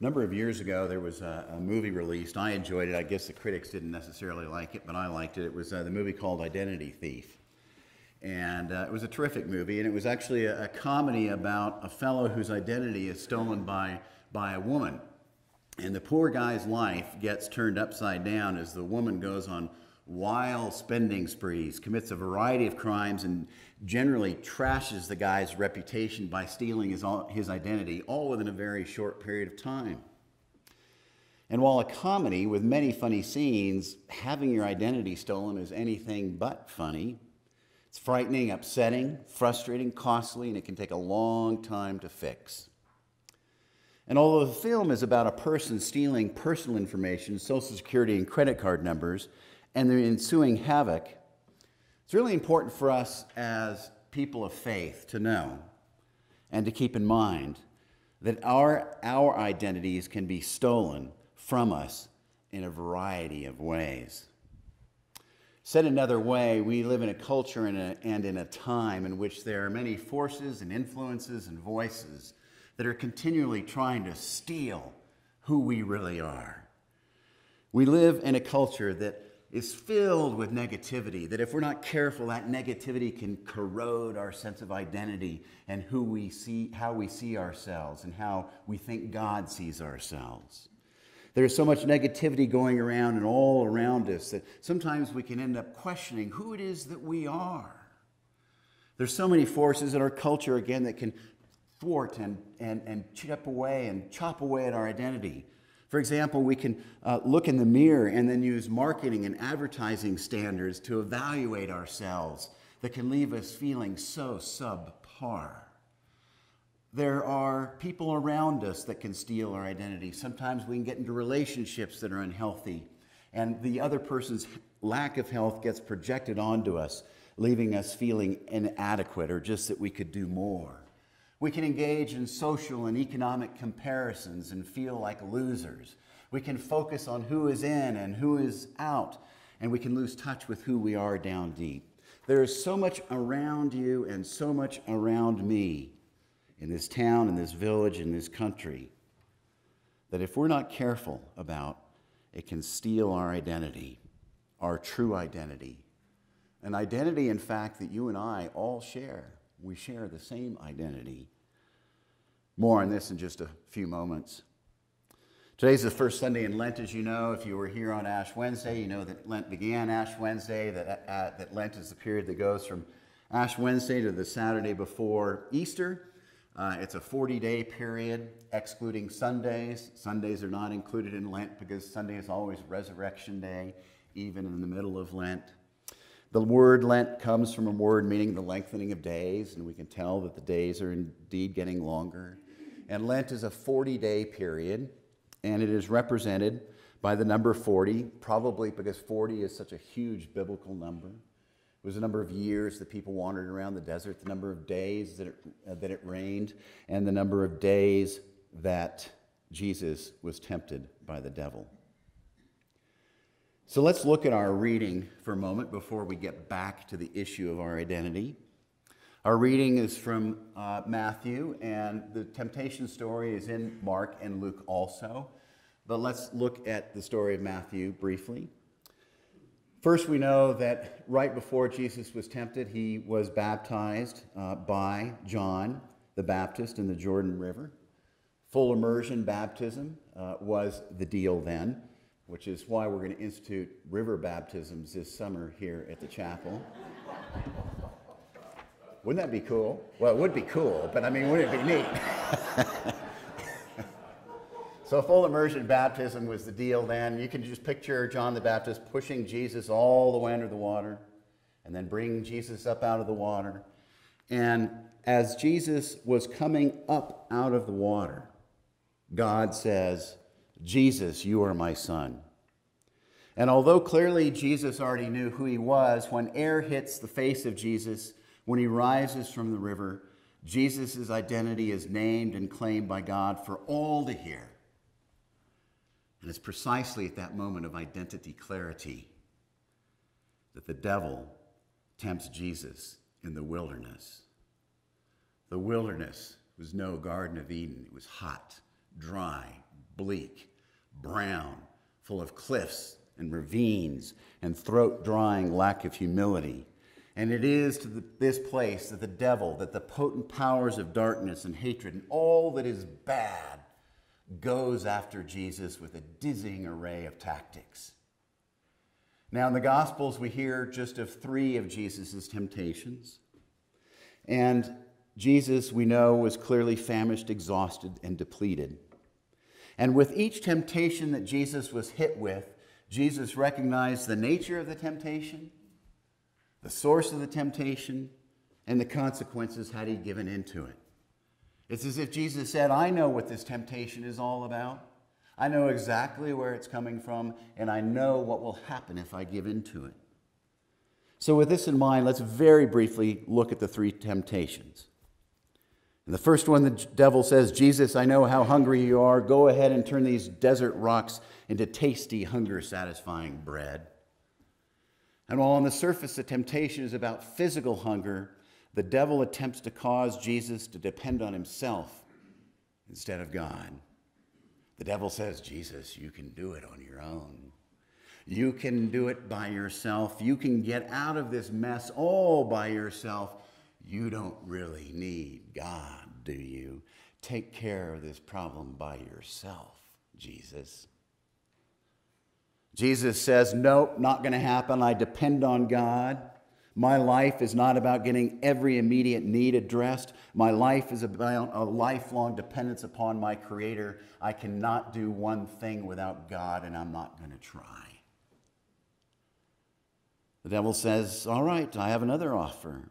A number of years ago, there was a movie released. I enjoyed it. I guess the critics didn't necessarily like it, but I liked it. It was the movie called Identity Thief. And it was a terrific movie, and it was actually a comedy about a fellow whose identity is stolen by a woman. And the poor guy's life gets turned upside down as the woman goes on wild spending sprees, commits a variety of crimes, and generally trashes the guy's reputation by stealing his identity, all within a very short period of time. And while a comedy with many funny scenes, having your identity stolen is anything but funny. It's frightening, upsetting, frustrating, costly, and it can take a long time to fix. And although the film is about a person stealing personal information, social security and credit card numbers, and the ensuing havoc, it's really important for us as people of faith to know and to keep in mind that our identities can be stolen from us in a variety of ways. Said another way, we live in a culture and in a time in which there are many forces and influences and voices that are continually trying to steal who we really are. We live in a culture that is filled with negativity, that if we're not careful, that negativity can corrode our sense of identity and how we see ourselves and how we think God sees ourselves. There's so much negativity going around and all around us that sometimes we can end up questioning who it is that we are. There's so many forces in our culture, again, that can thwart and chip away and chop away at our identity. For example, we can look in the mirror and then use marketing and advertising standards to evaluate ourselves that can leave us feeling so subpar. There are people around us that can steal our identity. Sometimes we can get into relationships that are unhealthy, and the other person's lack of health gets projected onto us, leaving us feeling inadequate or just that we could do more. We can engage in social and economic comparisons and feel like losers. We can focus on who is in and who is out, and we can lose touch with who we are down deep. There is so much around you and so much around me in this town, in this village, in this country, that if we're not careful about, it can steal our identity, our true identity. An identity, in fact, that you and I all share. We share the same identity. More on this in just a few moments. Today's the first Sunday in Lent, as you know. If you were here on Ash Wednesday, you know that Lent began Ash Wednesday, that Lent is the period that goes from Ash Wednesday to the Saturday before Easter. It's a 40-day period, excluding Sundays. Sundays are not included in Lent because Sunday is always Resurrection Day, even in the middle of Lent. The word Lent comes from a word meaning the lengthening of days, and we can tell that the days are indeed getting longer. And Lent is a 40-day period, and it is represented by the number 40, probably because 40 is such a huge biblical number. It was the number of years that people wandered around the desert, the number of days that it rained, and the number of days that Jesus was tempted by the devil. So let's look at our reading for a moment before we get back to the issue of our identity. Our reading is from Matthew, and the temptation story is in Mark and Luke also. But let's look at the story of Matthew briefly. First, we know that right before Jesus was tempted, he was baptized by John the Baptist in the Jordan River. Full immersion baptism was the deal then, which is why we're going to institute river baptisms this summer here at the chapel. Wouldn't that be cool? Well, it would be cool, but I mean, wouldn't it be neat? So full immersion baptism was the deal then. You can just picture John the Baptist pushing Jesus all the way under the water and then bringing Jesus up out of the water. And as Jesus was coming up out of the water, God says, "Jesus, you are my son." And although clearly Jesus already knew who he was, when air hits the face of Jesus, when he rises from the river, Jesus' identity is named and claimed by God for all to hear. And it's precisely at that moment of identity clarity that the devil tempts Jesus in the wilderness. The wilderness was no Garden of Eden. It was hot, dry, bleak, brown, full of cliffs and ravines and throat-drying lack of humility. And it is to this place that the devil, that the potent powers of darkness and hatred and all that is bad goes after Jesus with a dizzying array of tactics. Now, in the Gospels, we hear just of 3 of Jesus' temptations. And Jesus, we know, was clearly famished, exhausted, and depleted. And with each temptation that Jesus was hit with, Jesus recognized the nature of the temptation, the source of the temptation, and the consequences had he given into it. It's as if Jesus said, I know what this temptation is all about. I know exactly where it's coming from, and I know what will happen if I give into it. So with this in mind, let's very briefly look at the 3 temptations. In the first one, the devil says, Jesus, I know how hungry you are. Go ahead and turn these desert rocks into tasty, hunger-satisfying bread. And while on the surface the temptation is about physical hunger, the devil attempts to cause Jesus to depend on himself instead of God. The devil says, Jesus, you can do it on your own. You can do it by yourself. You can get out of this mess all by yourself. You don't really need God, do you? Take care of this problem by yourself, Jesus. Jesus says, nope, not going to happen. I depend on God. My life is not about getting every immediate need addressed. My life is about a lifelong dependence upon my Creator. I cannot do one thing without God, and I'm not going to try. The devil says, all right, I have another offer.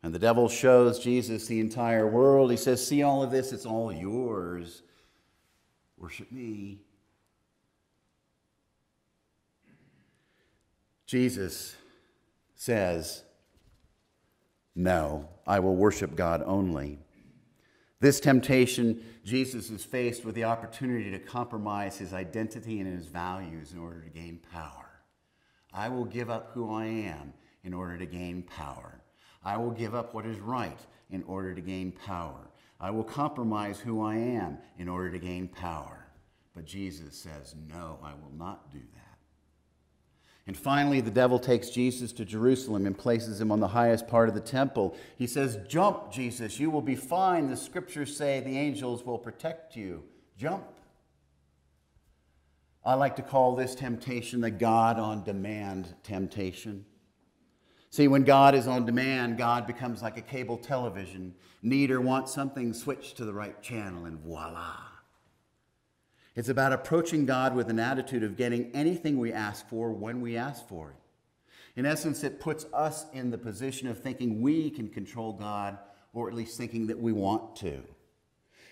And the devil shows Jesus the entire world. He says, see all of this, it's all yours. Worship me. Jesus says, no, I will worship God only. This temptation, Jesus is faced with the opportunity to compromise his identity and his values in order to gain power. I will give up who I am in order to gain power. I will give up what is right in order to gain power. I will compromise who I am in order to gain power. But Jesus says, no, I will not do that. And finally, the devil takes Jesus to Jerusalem and places him on the highest part of the temple. He says, jump, Jesus, you will be fine. The scriptures say the angels will protect you. Jump. I like to call this temptation the God on demand temptation. See, when God is on demand, God becomes like a cable television. Need or want something, switch to the right channel, and voila. It's about approaching God with an attitude of getting anything we ask for when we ask for it. In essence, it puts us in the position of thinking we can control God, or at least thinking that we want to.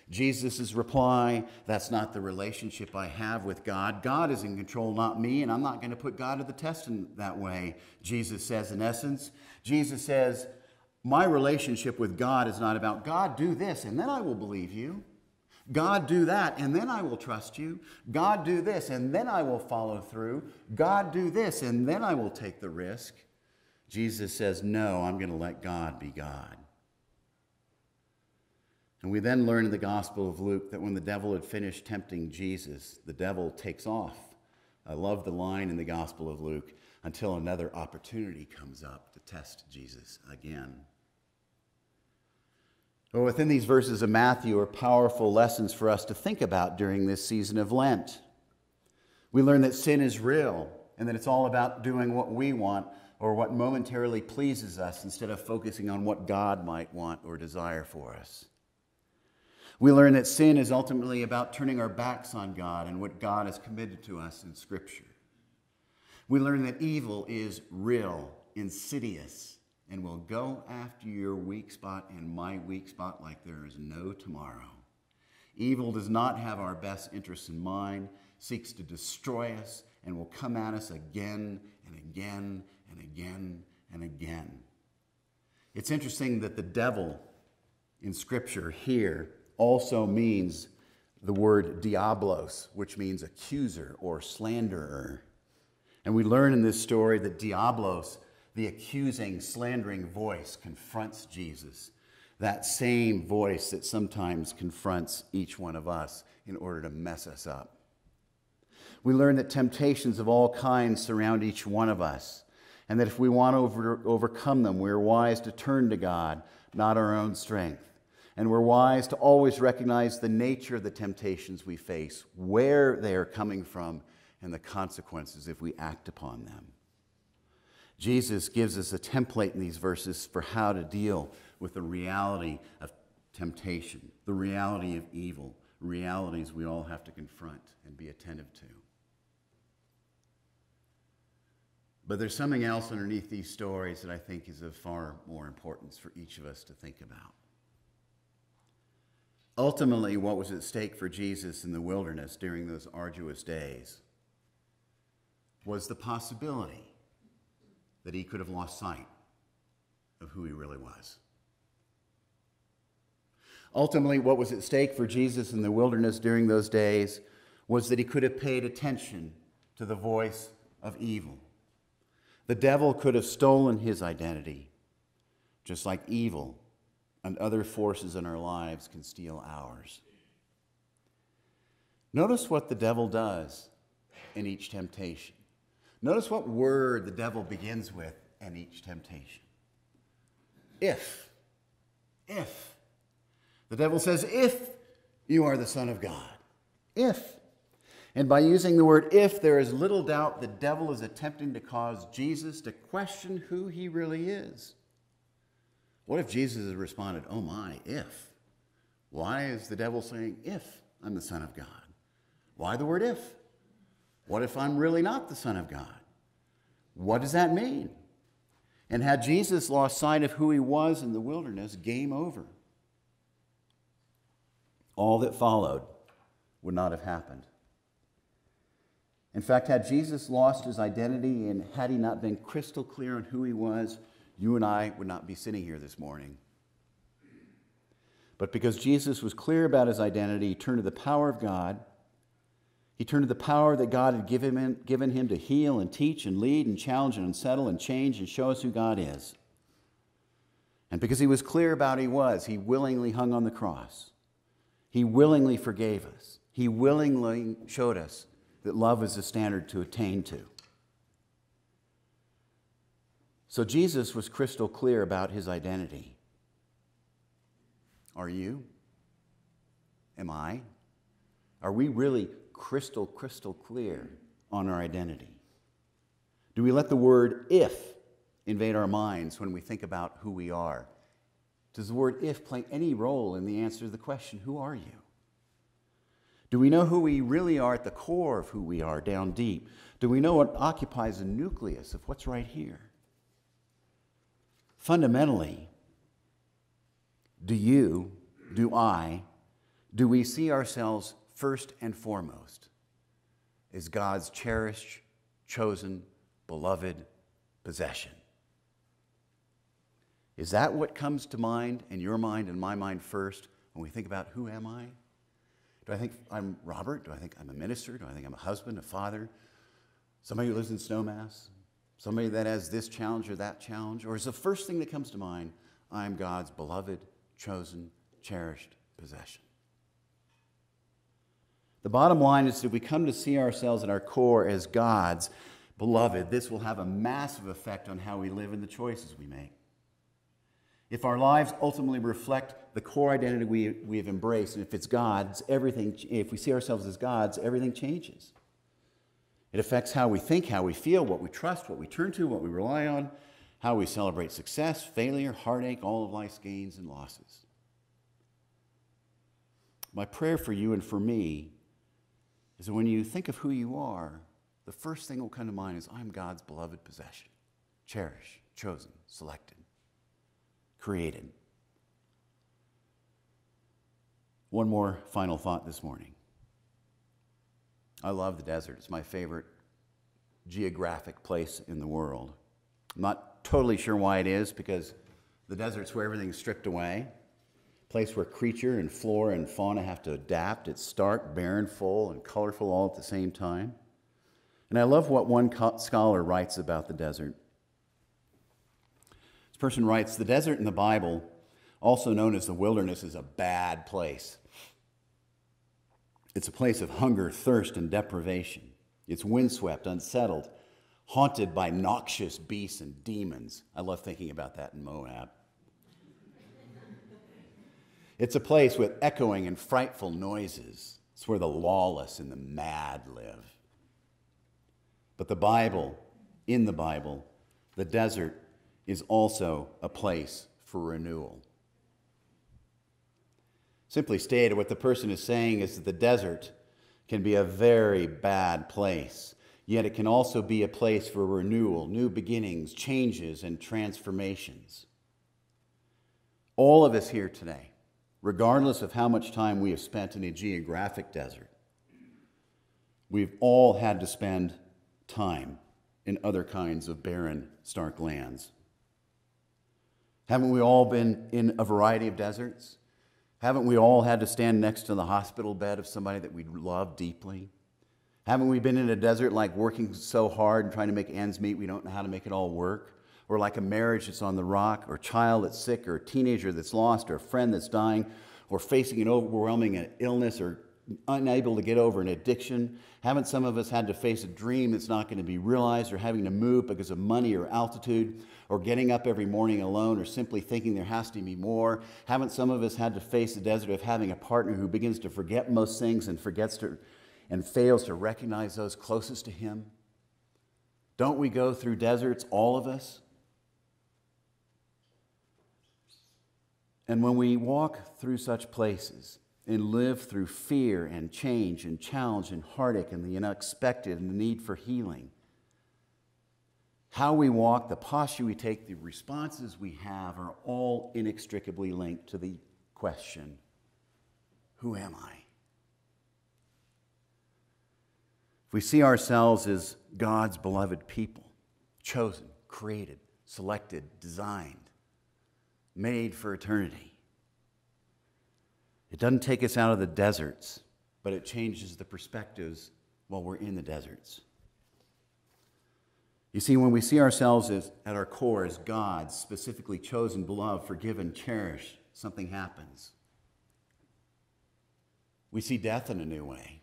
Jesus' reply, that's not the relationship I have with God. God is in control, not me, and I'm not going to put God to the test in that way. Jesus says, in essence, Jesus says, my relationship with God is not about God, do this, and then I will believe you. God, do that, and then I will trust you. God, do this, and then I will follow through. God, do this, and then I will take the risk. Jesus says, no, I'm going to let God be God. And we then learn in the Gospel of Luke that when the devil had finished tempting Jesus, the devil takes off. I love the line in the Gospel of Luke, until another opportunity comes up to test Jesus again. Well, within these verses of Matthew are powerful lessons for us to think about during this season of Lent. We learn that sin is real and that it's all about doing what we want or what momentarily pleases us instead of focusing on what God might want or desire for us. We learn that sin is ultimately about turning our backs on God and what God has committed to us in Scripture. We learn that evil is real, insidious, and will go after your weak spot and my weak spot like there is no tomorrow. Evil does not have our best interests in mind, seeks to destroy us, and will come at us again and again and again and again. It's interesting that the devil in Scripture here also means the word diablos, which means accuser or slanderer. And we learn in this story that diablos, the accusing, slandering voice, confronts Jesus. That same voice that sometimes confronts each one of us in order to mess us up. We learn that temptations of all kinds surround each one of us, and that if we want to overcome them, we're wise to turn to God, not our own strength. And we're wise to always recognize the nature of the temptations we face, where they are coming from, and the consequences if we act upon them. Jesus gives us a template in these verses for how to deal with the reality of temptation, the reality of evil, realities we all have to confront and be attentive to. But there's something else underneath these stories that I think is of far more importance for each of us to think about. Ultimately, what was at stake for Jesus in the wilderness during those arduous days was the possibility that he could have lost sight of who he really was. Ultimately, what was at stake for Jesus in the wilderness during those days was that he could have paid attention to the voice of evil. The devil could have stolen his identity, just like evil and other forces in our lives can steal ours. Notice what the devil does in each temptation. Notice what word the devil begins with in each temptation. If. The devil says, if you are the Son of God. If. And by using the word if, there is little doubt the devil is attempting to cause Jesus to question who he really is. What if Jesus had responded, oh my, if? Why is the devil saying, if I'm the Son of God? Why the word if? What if I'm really not the Son of God? What does that mean? And had Jesus lost sight of who he was in the wilderness, game over. All that followed would not have happened. In fact, had Jesus lost his identity and had he not been crystal clear on who he was, you and I would not be sitting here this morning. But because Jesus was clear about his identity, he turned to the power of God. He turned to the power that God had given him to heal and teach and lead and challenge and unsettle and change and show us who God is. And because he was clear about who he was, he willingly hung on the cross. He willingly forgave us. He willingly showed us that love is the standard to attain to. So Jesus was crystal clear about his identity. Are you? Am I? Are we really crystal clear on our identity? Do we let the word if invade our minds when we think about who we are? Does the word if play any role in the answer to the question, who are you? Do we know who we really are at the core of who we are down deep? Do we know what occupies the nucleus of what's right here? Fundamentally, do we see ourselves first and foremost as God's cherished, chosen, beloved possession? Is that what comes to mind in your mind and my mind first when we think about who am I? Do I think I'm Robert? Do I think I'm a minister? Do I think I'm a husband, a father? Somebody who lives in Snowmass? Somebody that has this challenge or that challenge? Or is the first thing that comes to mind, I'm God's beloved, chosen, cherished possession? The bottom line is that if we come to see ourselves at our core as God's beloved, this will have a massive effect on how we live and the choices we make. If our lives ultimately reflect the core identity we have embraced, and if it's God's, if we see ourselves as God's, everything changes. It affects how we think, how we feel, what we trust, what we turn to, what we rely on, how we celebrate success, failure, heartache, all of life's gains and losses. My prayer for you and for me is that when you think of who you are, the first thing that will come to mind is, I'm God's beloved possession, cherished, chosen, selected, created. One more final thought this morning. I love the desert. It's my favorite geographic place in the world. I'm not totally sure why it is, because the desert's where everything's stripped away. A place where creature and flora and fauna have to adapt. It's stark, barren, full, and colorful all at the same time. And I love what one scholar writes about the desert. This person writes, the desert in the Bible also known as the wilderness, is a bad place. It's a place of hunger, thirst, and deprivation. It's windswept, unsettled, haunted by noxious beasts and demons. I love thinking about that in Moab. It's a place with echoing and frightful noises. It's where the lawless and the mad live. But in the Bible, the desert is also a place for renewal. Simply stated, what the person is saying is that the desert can be a very bad place, yet it can also be a place for renewal, new beginnings, changes, and transformations. All of us here today, regardless of how much time we have spent in a geographic desert, we've all had to spend time in other kinds of barren, stark lands. Haven't we all been in a variety of deserts? Haven't we all had to stand next to the hospital bed of somebody that we love deeply? Haven't we been in a desert like working so hard and trying to make ends meet we don't know how to make it all work? Or like a marriage that's on the rock, or a child that's sick, or a teenager that's lost, or a friend that's dying, or facing an overwhelming illness, or unable to get over an addiction? Haven't some of us had to face a dream that's not going to be realized, or having to move because of money or altitude, or getting up every morning alone, or simply thinking there has to be more? Haven't some of us had to face the desert of having a partner who begins to forget most things and fails to recognize those closest to him? Don't we go through deserts, all of us? And when we walk through such places and live through fear and change and challenge and heartache and the unexpected and the need for healing, how we walk, the posture we take, the responses we have are all inextricably linked to the question, who am I? If we see ourselves as God's beloved people, chosen, created, selected, designed, made for eternity, it doesn't take us out of the deserts, but it changes the perspectives while we're in the deserts. You see, when we see ourselves as, at our core as God's specifically chosen, beloved, forgiven, cherished, something happens. We see death in a new way.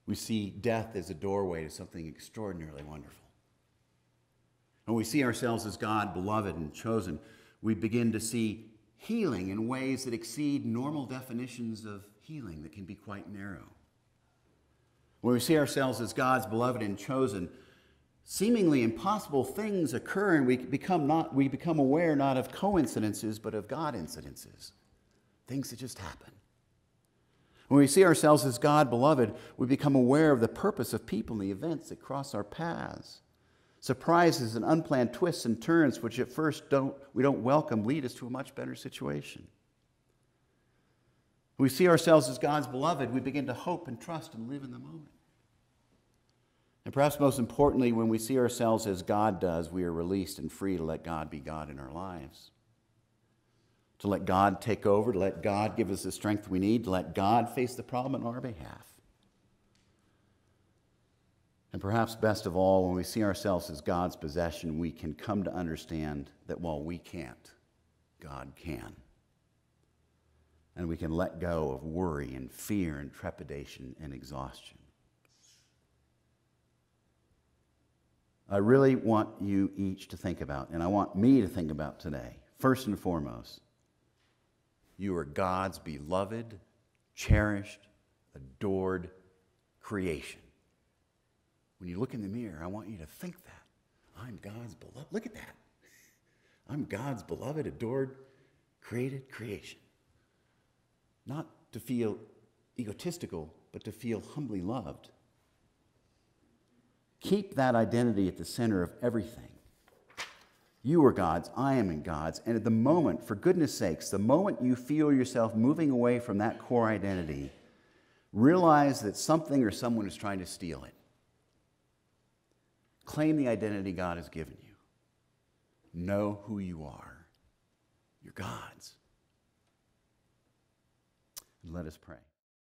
We see death as a doorway to something extraordinarily wonderful. When we see ourselves as God, beloved, and chosen, we begin to see healing in ways that exceed normal definitions of healing that can be quite narrow. When we see ourselves as God's beloved and chosen, seemingly impossible things occur, and we become aware not of coincidences, but of God incidences, things that just happen. When we see ourselves as God beloved, we become aware of the purpose of people and the events that cross our paths. Surprises and unplanned twists and turns, which at first we don't welcome, lead us to a much better situation. When we see ourselves as God's beloved, we begin to hope and trust and live in the moment. And perhaps most importantly, when we see ourselves as God does, we are released and free to let God be God in our lives. To let God take over, to let God give us the strength we need, to let God face the problem on our behalf. And perhaps best of all, when we see ourselves as God's possession, we can come to understand that while we can't, God can. And we can let go of worry and fear and trepidation and exhaustion. I really want you each to think about, and I want me to think about today, first and foremost, you are God's beloved, cherished, adored creation. When you look in the mirror, I want you to think that. I'm God's beloved. Look at that. I'm God's beloved, adored, created creation. Not to feel egotistical, but to feel humbly loved. Keep that identity at the center of everything. You are God's, I am in God's, and at the moment, for goodness sakes, the moment you feel yourself moving away from that core identity, realize that something or someone is trying to steal it. Claim the identity God has given you. Know who you are. You're God's. And let us pray.